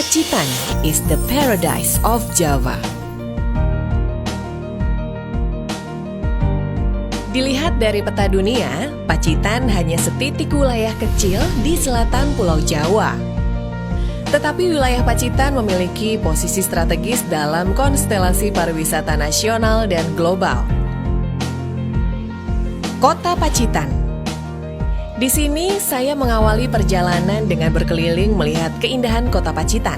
Pacitan is the paradise of Java. Dilihat dari peta dunia, Pacitan hanya setitik wilayah kecil di selatan Pulau Jawa. Tetapi wilayah Pacitan memiliki posisi strategis dalam konstelasi pariwisata nasional dan global. Kota Pacitan. Di sini saya mengawali perjalanan dengan berkeliling melihat keindahan kota Pacitan.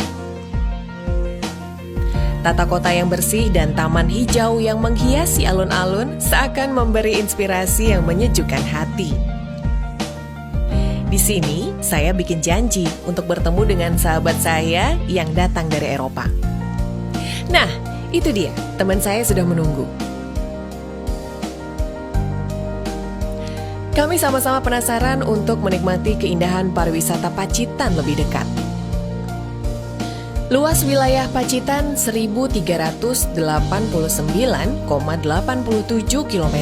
Tata kota yang bersih dan taman hijau yang menghiasi alun-alun seakan memberi inspirasi yang menyejukkan hati. Di sini, saya bikin janji untuk bertemu dengan sahabat saya yang datang dari Eropa. Nah, itu dia, teman saya sudah menunggu. Kami sama-sama penasaran untuk menikmati keindahan pariwisata Pacitan lebih dekat. Luas wilayah Pacitan 1.389,87 km.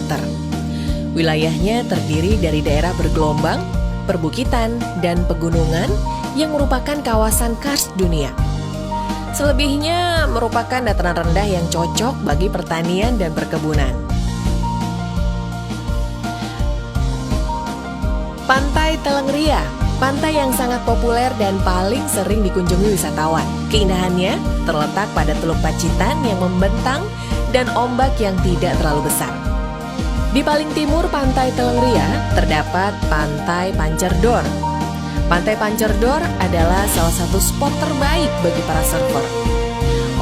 Wilayahnya terdiri dari daerah bergelombang, perbukitan, dan pegunungan yang merupakan kawasan karst dunia. Selebihnya merupakan dataran rendah yang cocok bagi pertanian dan perkebunan. Pantai Telengria, pantai yang sangat populer dan paling sering dikunjungi wisatawan. Keindahannya terletak pada Teluk Pacitan yang membentang dan ombak yang tidak terlalu besar. Di paling timur Pantai Telengria terdapat Pantai Pancerdor. Pantai Pancerdor adalah salah satu spot terbaik bagi para surfer.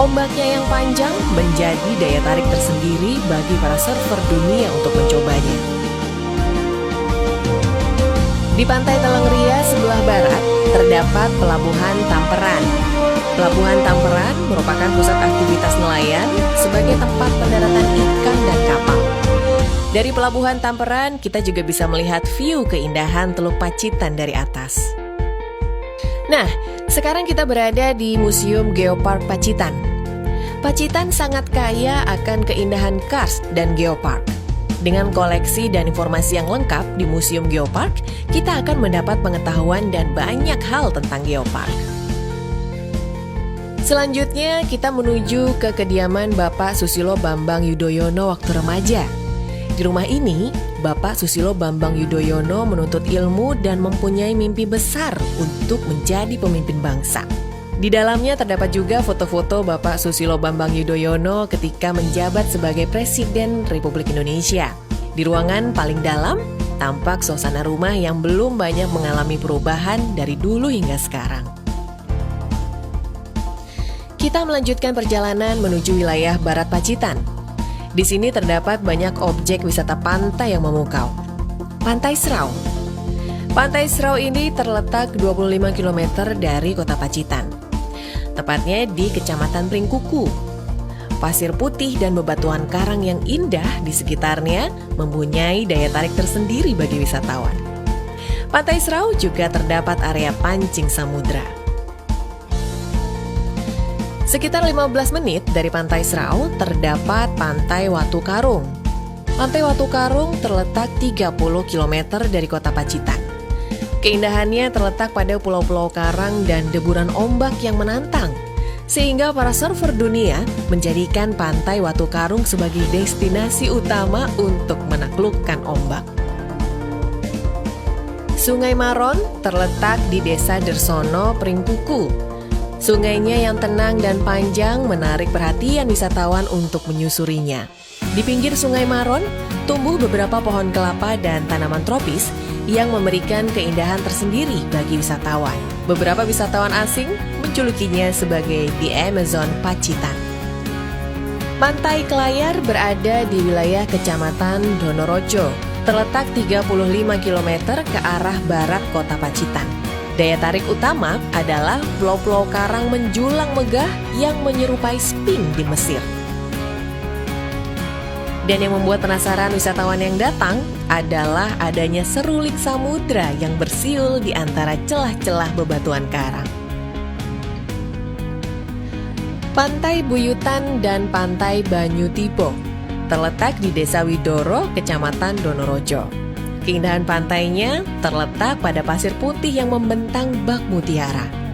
Ombaknya yang panjang menjadi daya tarik tersendiri bagi para surfer dunia untuk mencobanya. Di Pantai Telengria sebelah barat terdapat Pelabuhan Tamperan. Pelabuhan Tamperan merupakan pusat aktivitas nelayan sebagai tempat pendaratan ikan dan kapal. Dari Pelabuhan Tamperan, kita juga bisa melihat view keindahan Teluk Pacitan dari atas. Nah, sekarang kita berada di Museum Geopark Pacitan. Pacitan sangat kaya akan keindahan karst dan geopark. Dengan koleksi dan informasi yang lengkap di Museum Geopark, kita akan mendapat pengetahuan dan banyak hal tentang geopark. Selanjutnya, kita menuju ke kediaman Bapak Susilo Bambang Yudhoyono waktu remaja. Di rumah ini, Bapak Susilo Bambang Yudhoyono menuntut ilmu dan mempunyai mimpi besar untuk menjadi pemimpin bangsa. Di dalamnya terdapat juga foto-foto Bapak Susilo Bambang Yudhoyono ketika menjabat sebagai Presiden Republik Indonesia. Di ruangan paling dalam, tampak suasana rumah yang belum banyak mengalami perubahan dari dulu hingga sekarang. Kita melanjutkan perjalanan menuju wilayah Barat Pacitan. Di sini terdapat banyak objek wisata pantai yang memukau. Pantai Serau. Pantai Serau ini terletak 25 km dari kota Pacitan. Tepatnya di Kecamatan Pringkuku. Pasir putih dan bebatuan karang yang indah di sekitarnya mempunyai daya tarik tersendiri bagi wisatawan. Pantai Serau juga terdapat area pancing samudra. Sekitar 15 menit dari Pantai Serau terdapat Pantai Watu Karung. Pantai Watu Karung terletak 30 km dari kota Pacitan. Keindahannya terletak pada pulau-pulau karang dan deburan ombak yang menantang, sehingga para surfer dunia menjadikan Pantai Watu Karung sebagai destinasi utama untuk menaklukkan ombak. Sungai Maron terletak di Desa Dersono, Pringkuku. Sungainya yang tenang dan panjang menarik perhatian wisatawan untuk menyusurinya. Di pinggir Sungai Maron, tumbuh beberapa pohon kelapa dan tanaman tropis yang memberikan keindahan tersendiri bagi wisatawan. Beberapa wisatawan asing menjulukinya sebagai The Amazon Pacitan. Pantai Kelayar berada di wilayah Kecamatan Donorojo, terletak 35 km ke arah barat kota Pacitan. Daya tarik utama adalah pulau-pulau karang menjulang megah yang menyerupai Sphinx di Mesir. Dan yang membuat penasaran wisatawan yang datang adalah adanya seruling samudra yang bersiul di antara celah-celah bebatuan karang. Pantai Buyutan dan Pantai Banyutipo terletak di Desa Widoro, Kecamatan Donorojo. Keindahan pantainya terletak pada pasir putih yang membentang bak mutiara.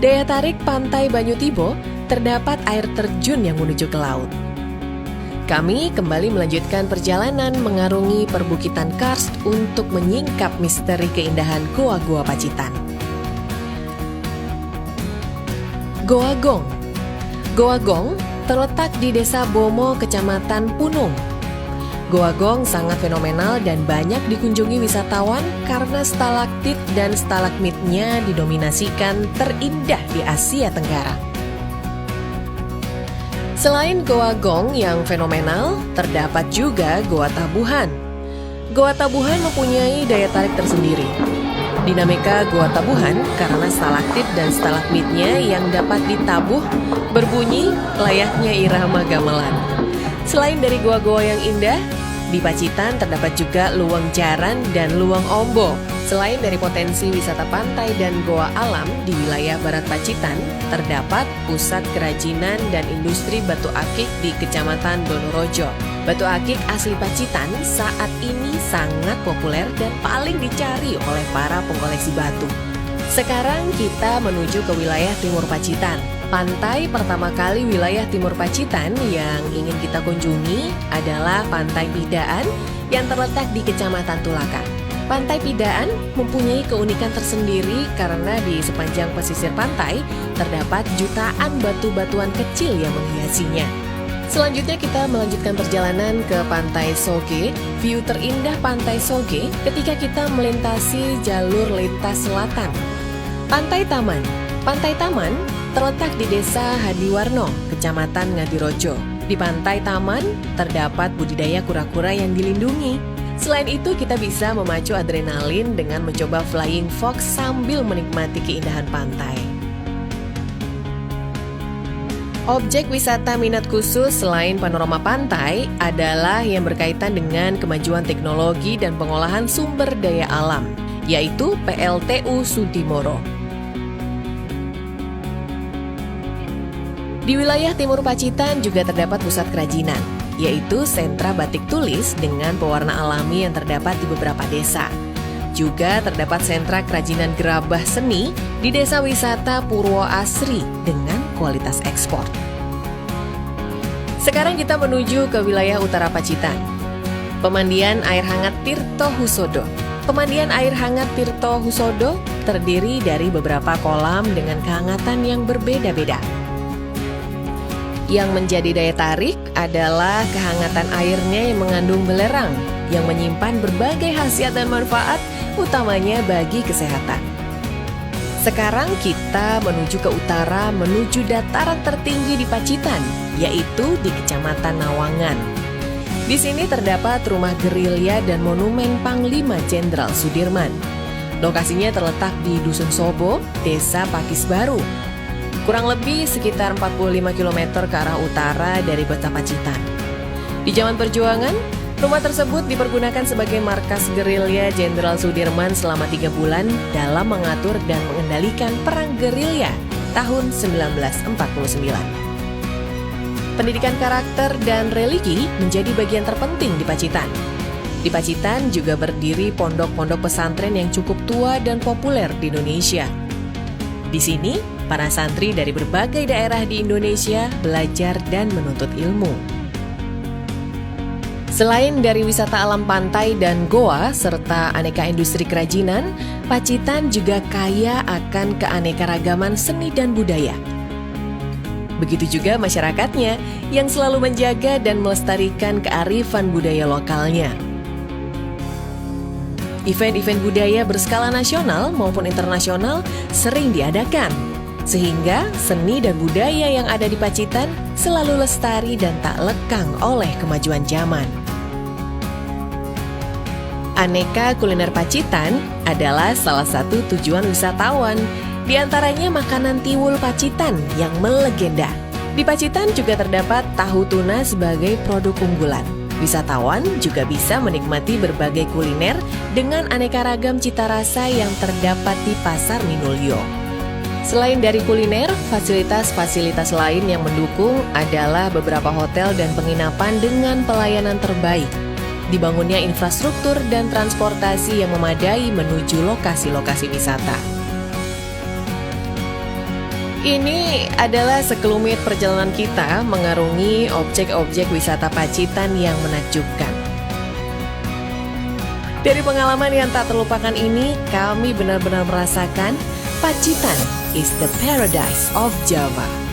Daya tarik Pantai Banyutibo, terdapat air terjun yang menuju ke laut. Kami kembali melanjutkan perjalanan mengarungi perbukitan karst untuk menyingkap misteri keindahan Goa-Goa Pacitan. Goa Gong. Goa Gong terletak di Desa Bomo, Kecamatan Punung. Goa Gong sangat fenomenal dan banyak dikunjungi wisatawan karena stalaktit dan stalagmitnya didominasikan terindah di Asia Tenggara. Selain Goa Gong yang fenomenal, terdapat juga Goa Tabuhan. Goa Tabuhan mempunyai daya tarik tersendiri. Dinamika Goa Tabuhan karena stalaktit dan stalagmitnya yang dapat ditabuh berbunyi layaknya irama gamelan. Selain dari goa-goa yang indah, di Pacitan terdapat juga Luwang Jaran dan Luwang Ombo. Selain dari potensi wisata pantai dan goa alam di wilayah Barat Pacitan, terdapat pusat kerajinan dan industri batu akik di Kecamatan Donorojo. Batu akik asli Pacitan saat ini sangat populer dan paling dicari oleh para pengkoleksi batu. Sekarang kita menuju ke wilayah Timur Pacitan. Pantai pertama kali wilayah Timur Pacitan yang ingin kita kunjungi adalah Pantai Pidaan yang terletak di Kecamatan Tulaka. Pantai Pidaan mempunyai keunikan tersendiri karena di sepanjang pesisir pantai terdapat jutaan batu-batuan kecil yang menghiasinya. Selanjutnya kita melanjutkan perjalanan ke Pantai Soge. View terindah Pantai Soge ketika kita melintasi jalur lintas selatan. Pantai Taman. Pantai Taman terletak di Desa Hadiwarno, Kecamatan Ngadirojo. Di Pantai Taman terdapat budidaya kura-kura yang dilindungi. Selain itu, kita bisa memacu adrenalin dengan mencoba flying fox sambil menikmati keindahan pantai. Objek wisata minat khusus selain panorama pantai adalah yang berkaitan dengan kemajuan teknologi dan pengolahan sumber daya alam, yaitu PLTU Sudimoro. Di wilayah Timur Pacitan juga terdapat pusat kerajinan, yaitu sentra batik tulis dengan pewarna alami yang terdapat di beberapa desa. Juga terdapat sentra kerajinan gerabah seni di desa wisata Purwo Asri dengan kualitas ekspor. Sekarang kita menuju ke wilayah utara Pacitan. Pemandian air hangat Tirto Husodo. Pemandian air hangat Tirto Husodo terdiri dari beberapa kolam dengan kehangatan yang berbeda-beda. Yang menjadi daya tarik adalah kehangatan airnya yang mengandung belerang yang menyimpan berbagai khasiat dan manfaat, utamanya bagi kesehatan. Sekarang kita menuju ke utara, menuju dataran tertinggi di Pacitan, yaitu di Kecamatan Nawangan. Di sini terdapat rumah gerilya dan monumen Panglima Jenderal Sudirman. Lokasinya terletak di Dusun Sobo, Desa Pakis Baru. Kurang lebih sekitar 45 km ke arah utara dari kota Pacitan. Di zaman perjuangan, rumah tersebut dipergunakan sebagai markas gerilya Jenderal Sudirman selama 3 bulan dalam mengatur dan mengendalikan perang gerilya tahun 1949. Pendidikan karakter dan religi menjadi bagian terpenting di Pacitan. Di Pacitan juga berdiri pondok-pondok pesantren yang cukup tua dan populer di Indonesia. Di sini, para santri dari berbagai daerah di Indonesia belajar dan menuntut ilmu. Selain dari wisata alam pantai dan goa serta aneka industri kerajinan, Pacitan juga kaya akan keanekaragaman seni dan budaya. Begitu juga masyarakatnya yang selalu menjaga dan melestarikan kearifan budaya lokalnya. Event-event budaya berskala nasional maupun internasional sering diadakan, sehingga seni dan budaya yang ada di Pacitan selalu lestari dan tak lekang oleh kemajuan zaman. Aneka kuliner Pacitan adalah salah satu tujuan wisatawan, di antaranya makanan tiwul Pacitan yang melegenda. Di Pacitan juga terdapat tahu tuna sebagai produk unggulan. Wisatawan juga bisa menikmati berbagai kuliner dengan aneka ragam cita rasa yang terdapat di Pasar Minulyo. Selain dari kuliner, fasilitas-fasilitas lain yang mendukung adalah beberapa hotel dan penginapan dengan pelayanan terbaik. Dibangunnya infrastruktur dan transportasi yang memadai menuju lokasi-lokasi wisata. Ini adalah sekelumit perjalanan kita mengarungi objek-objek wisata Pacitan yang menakjubkan. Dari pengalaman yang tak terlupakan ini, kami benar-benar merasakan Pacitan is the paradise of Java.